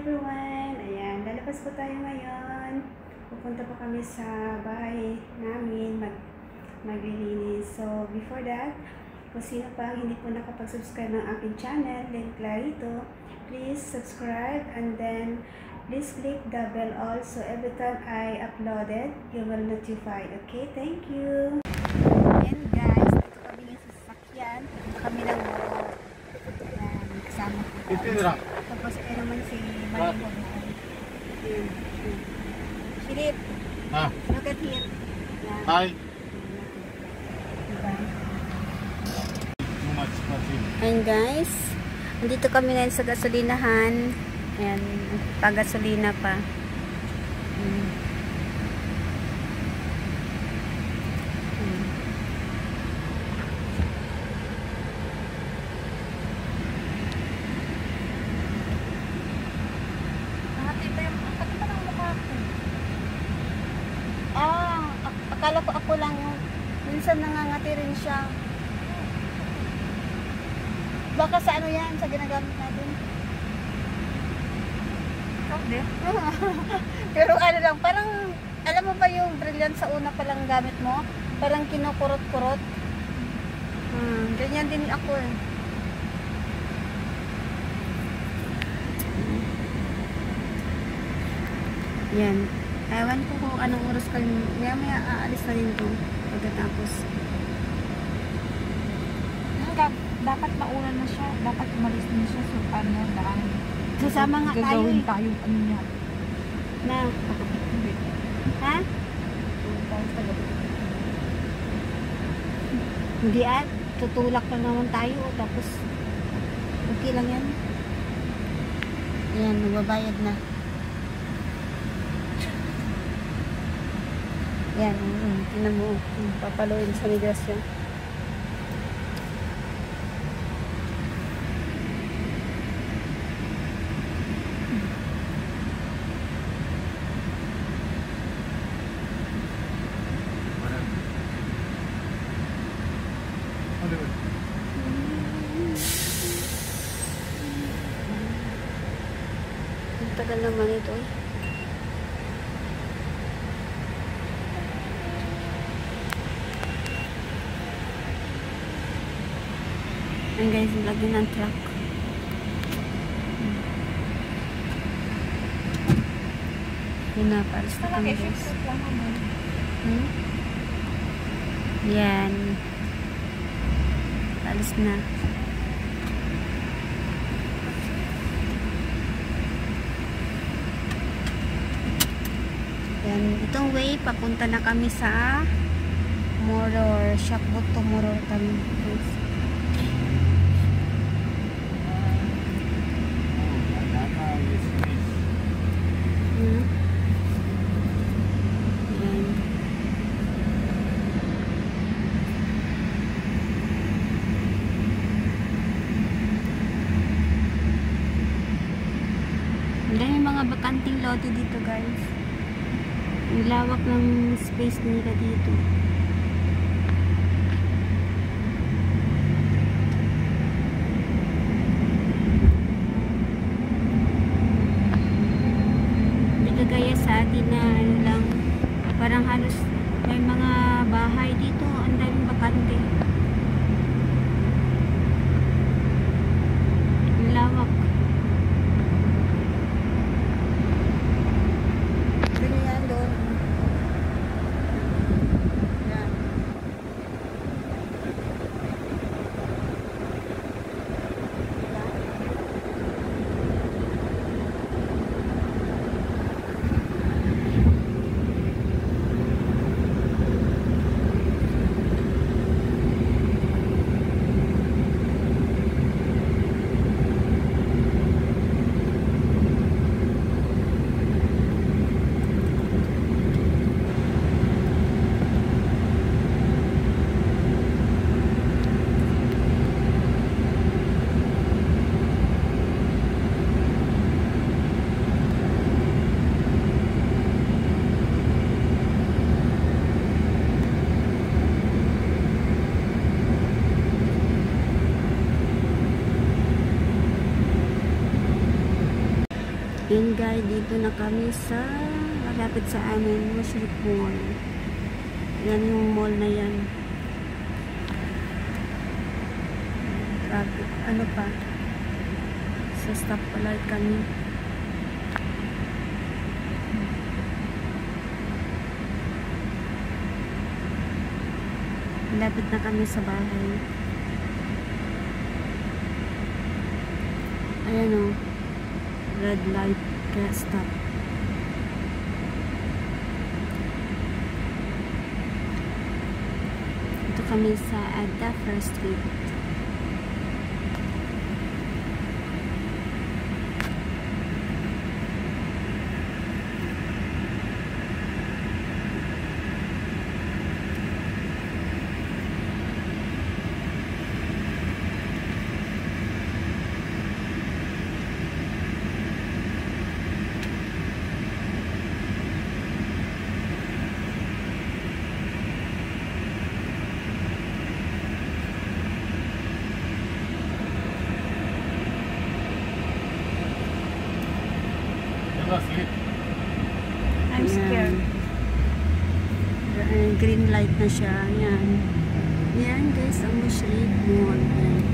everyone! Ayan, lalabas po tayo ngayon. Pupunta po kami sa bahay namin maglilinis. So, before that, kung sino pa hindi po nakapag-subscribe ng aking channel, Len Clarito, please subscribe and then please click the bell all so every time I uploaded, you will notify. Okay, thank you! Ayan guys, dito kami yung sasakyan. Dito kami ng kasama ko. Tapos kaya naman si Malingo doon. Philip, look at here. Yan. Hi. Diba? Too much coffee. Ayan guys, dito kami ngayon sa gasolinahan. Ayan, pag-gasolina pa. Akala ko ako lang yung minsan nangangati rin siya. Baka sa ano yan, sa ginagamit natin. Okay. Pero ano lang, parang, alam mo ba yung brilliant sa una palang gamit mo? Parang kinukurot-kurot. Ganyan din ako eh. Yan. Ewan ko kung anong oras kayo. Maya aalis na din ito. Pagkatapos. Dapat mauna na siya. Dapat umalis na siya. So, ano, daan. Sasama nga tayo eh. Gagawin tayo, ano niya. Na? Ha? Hindi at. Tutulak lang naman tayo. Tapos, okay lang yan. Ayan, nababayad na. Yan, tinan mo, papaluin sa migrasyon. Ang tagal naman ito eh. Ayan guys, lagyan ng truck. Yun na, palis na kami guys. Yan. Palis na. Yan, itong way, papunta na kami sa Moror, Shakbot to Moror kami guys. Dahil mga bakanting lote dito guys. Ang lawak ng space nila dito. Hindi kagaya sa atin na ano lang, parang halos may mga bahay dito, ang daming bakante. Ang lawak. Yan guys, dito na kami sa malapit sa amin, Mushrik Mall. Yan yung mall na yan. Grabe, ano pa? Sa stoplight kami. Malapit na kami sa bahay. Ayan o. Red light. Kaya stop. Ito kami sa Adda First Street. Asleep. I'm scared. Green light na siya. Yan. Yan guys, ang Mushrik Mall. Yan.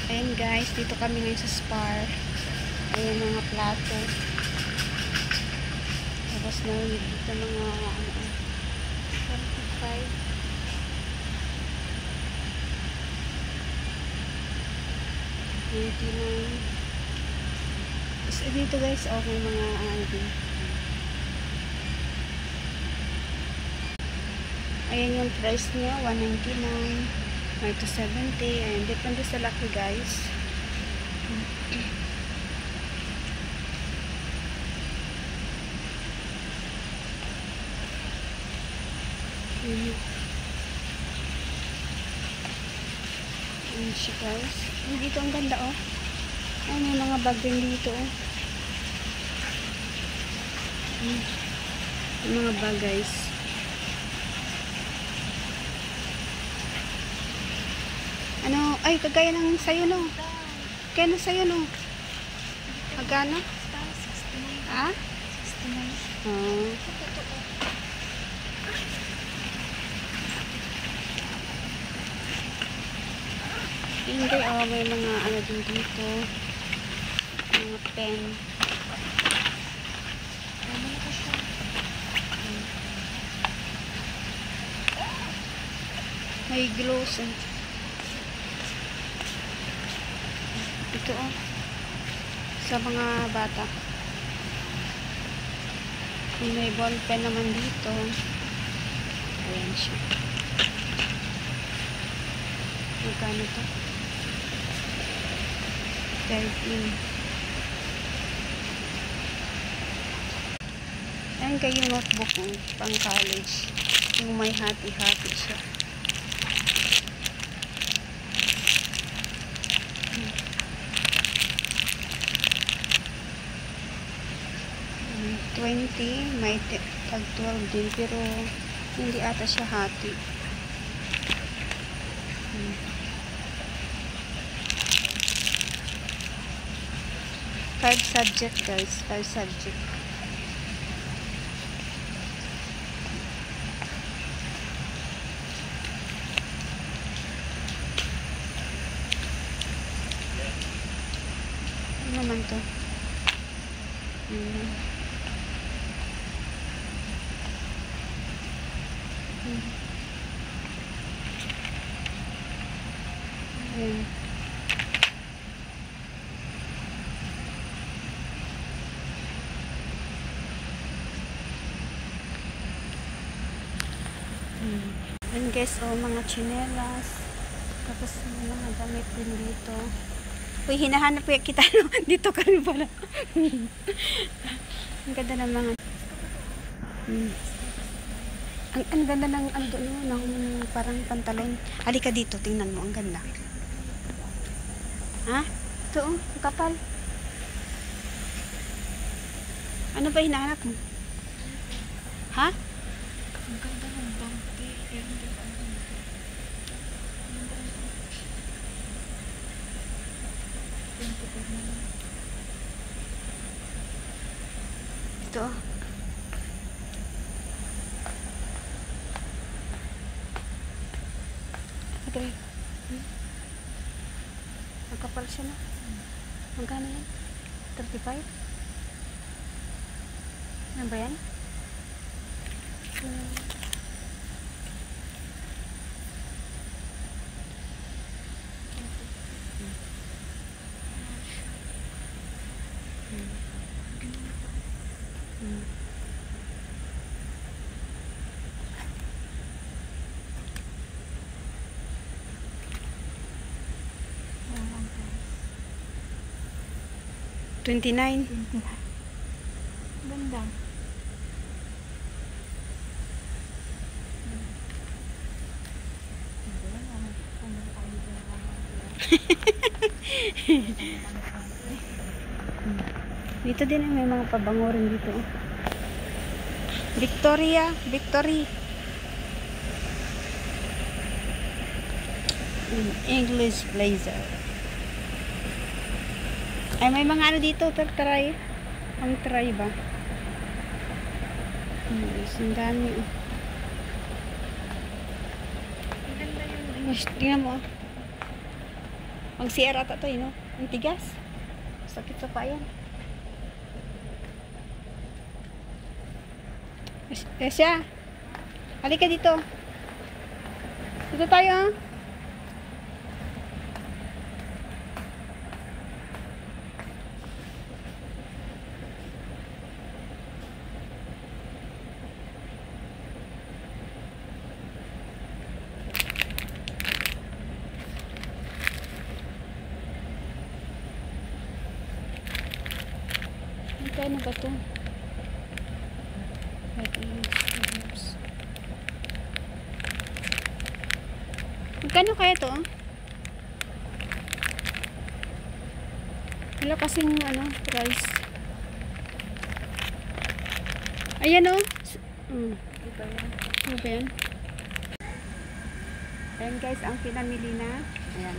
Ayan guys, dito kami ngayon sa Spar. Ayan mga plato. Tapos na dito mga 45. So, dito guys, okay mga din. Ayan yung price niya, 199, may to 70. Ayan, depende sa laki guys. Ayan siya guys. Dito ang ganda oh. Ayan, may mga bag din dito oh. Yung mga bag guys. Ano, ay kagaya ng sayo no. Kaya ng sayo no. Magkano? 69. Ah? 69. Oh. Hindi, oh, may mga ano din dito. Mga pen. May gloss. Ito, oh. Sa mga bata. May ball pen naman dito. Ayan siya. Magkano to? 13. Ayan kayo notebook oh, pang college. Yung may hati-hati siya. $20, may tag 12 din, pero hindi ata siya hati. 5 subject guys, 5 subject. Ano naman to? Ayan. Ayan guys, oh, mga tsinelas. Tapos may mga damit din dito. Uy, hinahanap kita dito ka rin pala. Ang ganda ng mga ang ganda ng ng parang pantalon. Halika dito, tingnan mo, ang ganda. Ha? Ito oh, ang kapal. Ano ba hinahanap mo? Ha? Ang ganda ng bangke. Meron din pa naman. Ito. Ito. Magkapal siya na. Magkano yan? 35? Ano ba yan? Walang price. 29. Ganda. Dito din may mga pabango rin dito. Victoria, Victory. English blazer. Ay, may mga ano dito, try. Ang try ba? Ang dami. Ganda yung Gosh, tingnan mo. Ang CR ata to, no? Ang tigas. Sakit sa payan. Esya, halika dito. Dito tayo, ah. Magkano ba ito? Magkano kaya ito? Wala kasing ano, price. Ayan o. iba yan. Ano ba yan? Ayan guys, ang pinamili na. Ayan.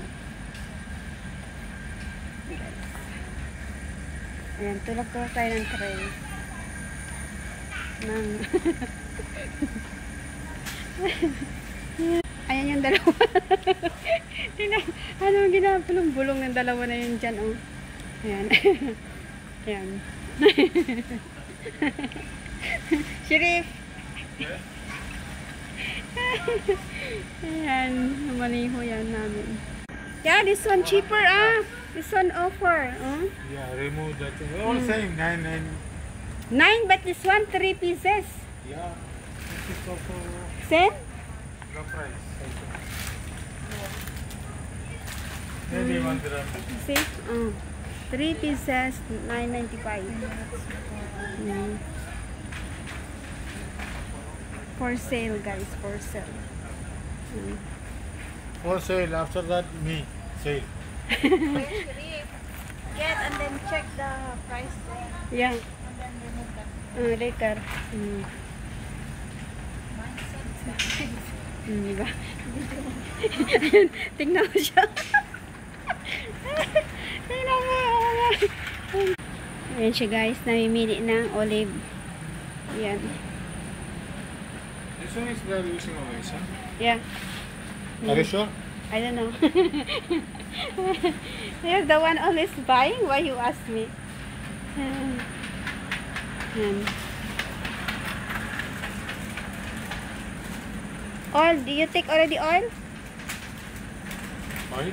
Guys. Ayan, tulog-tulog tayo ng tray. Ayan yung dalawa. Ano ang ginapulong-bulong ng dalawa na yun dyan, oh. Ayan. Ayan. Sheriff! Ayan, maniho yan namin. Yeah, this one cheaper, ah. This one offer, oh. Yeah, remove that. All same, 9. 9, but this one 3 pieces. Yeah, this is also Same? the price. Maybe 1 dirham. See? 3 pieces, 9.95. For sale, guys. For sale. For sale, after that, me. Sale. Get and then check the price there. Yeah. And then remove that. Later. Mindset. Diba? Tingnan mo siya. Tingnan mo. Ayan siya guys. Namimili ng olive. Ayan. This one is the using of this, huh? Yeah. Are you sure? I don't know. You're the one always buying. Why you ask me? Oil. Do you take already oil? Oil?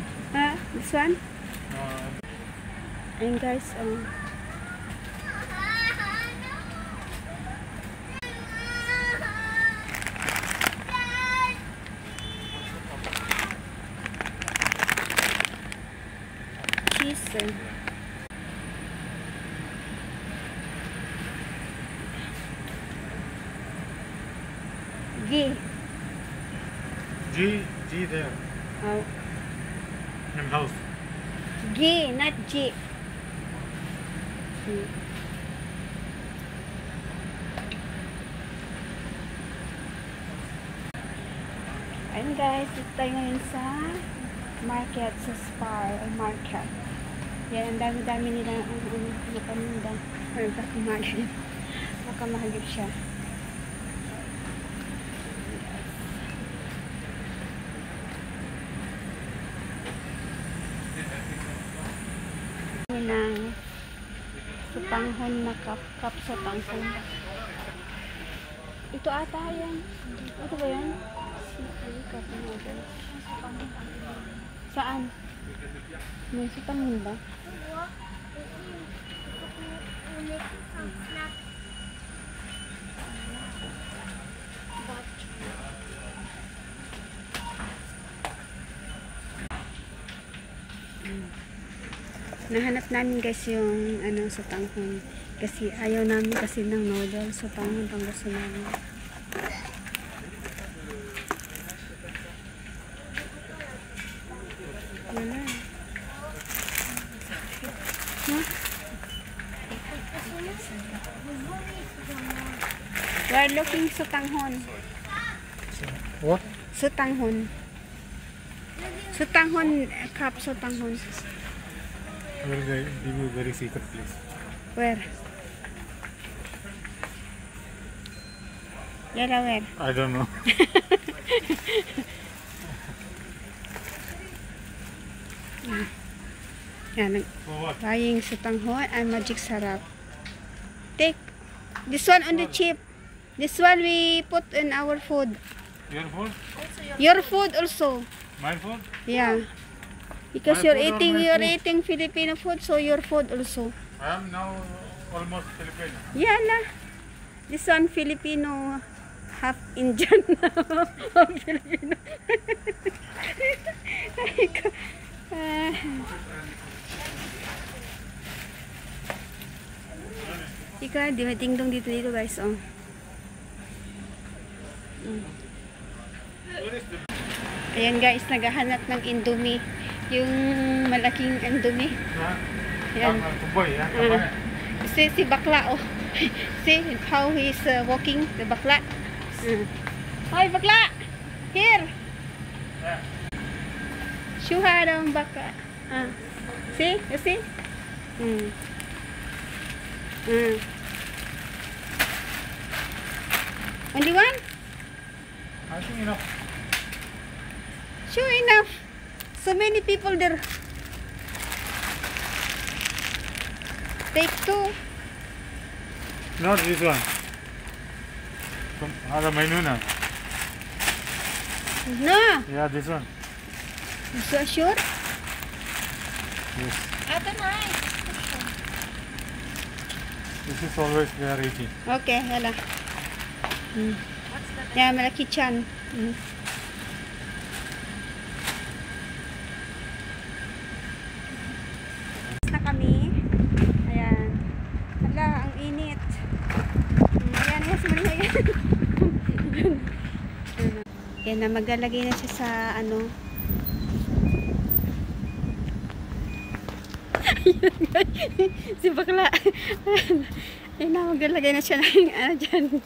This one? Uh, And guys, cheese. Ghee. G there. Oh, In house. ghee, not G. guys, dito tayo ngayon sa market, sa Spar market. Yan, ang dami-dami nila ang paninda. Baka mahagip siya. Yan ang sutanghon na cup sa tanghon. Ito ata yan. Ito ba yan? Cup noodles. Saan? May sutanghon ba? Nahanap namin guys yung sa tanghon kasi ayaw namin kasi ng noodles sa tanghon pang gusto namin. Wala. Huh? We're looking sa tanghon. What? Sa tanghon. Sa tanghon cup sa tanghon. I will give you a very secret place. Where? Yala, where? I don't know. Yan, For what? buying sa tanghon and magic sarap. Take this one on the cheap. This one we put in our food. Your food? Your food also. My food? Yeah. Because My you're food or eating my you're food? eating Filipino food, so your food also. I am now almost Filipino. Yeah lah. This one Filipino, half Indian, half Filipino. Ah. Ika, di dingdong dito guys, oh. Ayan guys, naghahanap ng Indomie. Yung malaking Indomie. Yan. Boy, yeah. Si bakla, oh. See how he's walking, the bakla. Hoy, bakla! Here! Shuha daw ang baka. See? You see? Only one? I think enough. Sure enough. So many people there. Take two. Not this one. Hada Mainuna. No. Yeah, this one. So sure? Yes. Ate na This is always they are eating. Okay, hala. What's the Yeah, malaki chan. Na kami. Ayan. Hala, ang init. Ayan, yes, mali yan. Ayan na, maglalagay na siya sa si bakla. Ayan na, maglalagay na siya ng dyan.